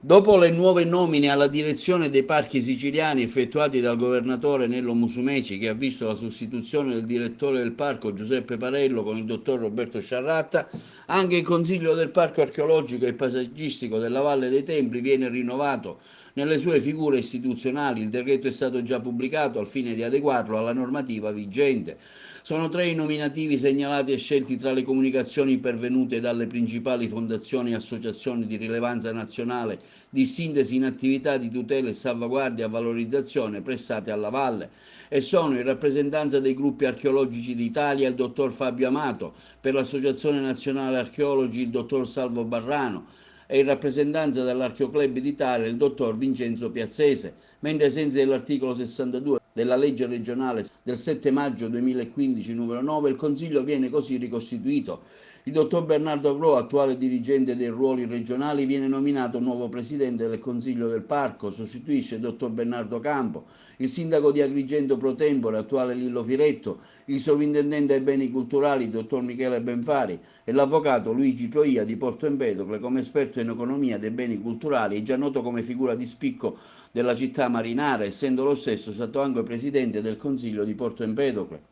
Dopo le nuove nomine alla direzione dei parchi siciliani effettuati dal governatore Nello Musumeci, che ha visto la sostituzione del direttore del parco Giuseppe Parello con il dottor Roberto Sciarratta, anche il Consiglio del Parco Archeologico e Paesaggistico della Valle dei Templi viene rinnovato nelle sue figure istituzionali. Il decreto è stato già pubblicato al fine di adeguarlo alla normativa vigente. Sono tre i nominativi segnalati e scelti tra le comunicazioni pervenute dalle principali fondazioni e associazioni di rilevanza nazionale di sintesi in attività di tutela e salvaguardia e valorizzazione prestate alla valle, e sono in rappresentanza dei gruppi archeologici d'Italia il dottor Fabio Amato, per l'Associazione Nazionale Archeologi il dottor Salvo Barrano, e in rappresentanza dell'Archeoclub d'Italia il dottor Vincenzo Piazzese, mentre ai sensi dell'articolo 62 della legge regionale del 7 maggio 2015 numero 9, il Consiglio viene così ricostituito. Il dottor Bernardo Avrò, attuale dirigente dei ruoli regionali, viene nominato nuovo presidente del Consiglio del Parco, sostituisce il dottor Bernardo Campo. Il sindaco di Agrigento pro tempore, attuale Lillo Firetto, il sovrintendente ai beni culturali, dottor Michele Benfari, e l'avvocato Luigi Troia di Porto Empedocle come esperto in economia dei beni culturali e già noto come figura di spicco della città marinara, essendo lo stesso stato anche presidente del Consiglio di Porto Empedocle.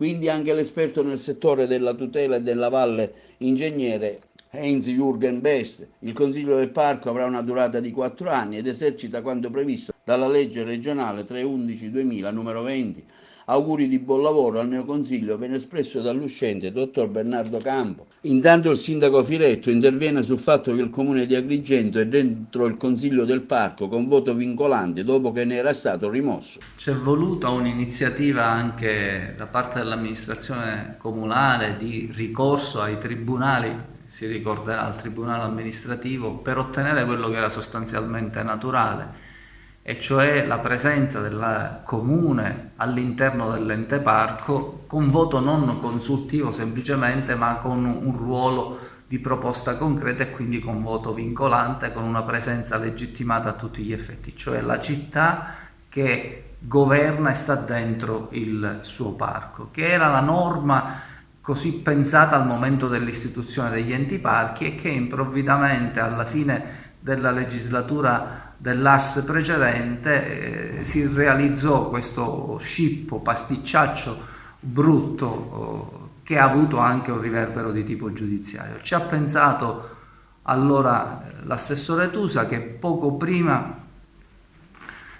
Quindi anche l'esperto nel settore della tutela e della valle, ingegnere Heinz-Jürgen Best. Il Consiglio del Parco avrà una durata di 4 anni ed esercita quanto previsto dalla legge regionale 311-2000 numero 20. Auguri di buon lavoro al neoconsiglio ben espresso dall'uscente dottor Bernardo Campo. Intanto il sindaco Firetto interviene sul fatto che il comune di Agrigento è dentro il consiglio del parco con voto vincolante dopo che ne era stato rimosso. C'è voluta un'iniziativa anche da parte dell'amministrazione comunale di ricorso ai tribunali, si ricorderà, al tribunale amministrativo, per ottenere quello che era sostanzialmente naturale, e cioè la presenza del comune all'interno dell'ente parco con voto non consultivo semplicemente, ma con un ruolo di proposta concreta e quindi con voto vincolante, con una presenza legittimata a tutti gli effetti, cioè la città che governa e sta dentro il suo parco, che era la norma così pensata al momento dell'istituzione degli enti parchi e che improvvidamente alla fine della legislatura dell'AS precedente si realizzò questo scippo, pasticciaccio brutto che ha avuto anche un riverbero di tipo giudiziario. Ci ha pensato allora l'assessore Tusa, che poco prima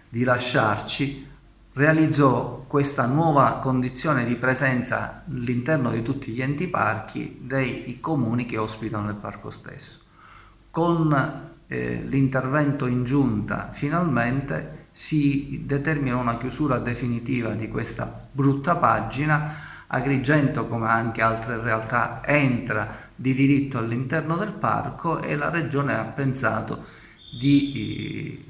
di lasciarci realizzò questa nuova condizione di presenza all'interno di tutti gli enti parchi dei comuni che ospitano il parco stesso. Con l'intervento in giunta finalmente si determina una chiusura definitiva di questa brutta pagina. Agrigento, come anche altre realtà, entra di diritto all'interno del parco e la regione ha pensato di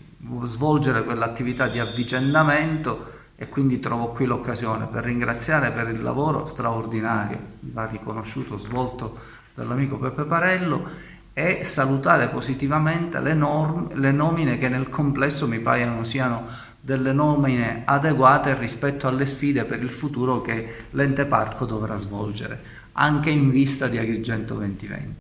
svolgere quell'attività di avvicendamento, e quindi trovo qui l'occasione per ringraziare per il lavoro straordinario, va riconosciuto, svolto dall'amico Peppe Parello, e salutare positivamente le nomine che nel complesso mi paiono siano delle nomine adeguate rispetto alle sfide per il futuro che l'ente parco dovrà svolgere, anche in vista di Agrigento 2020.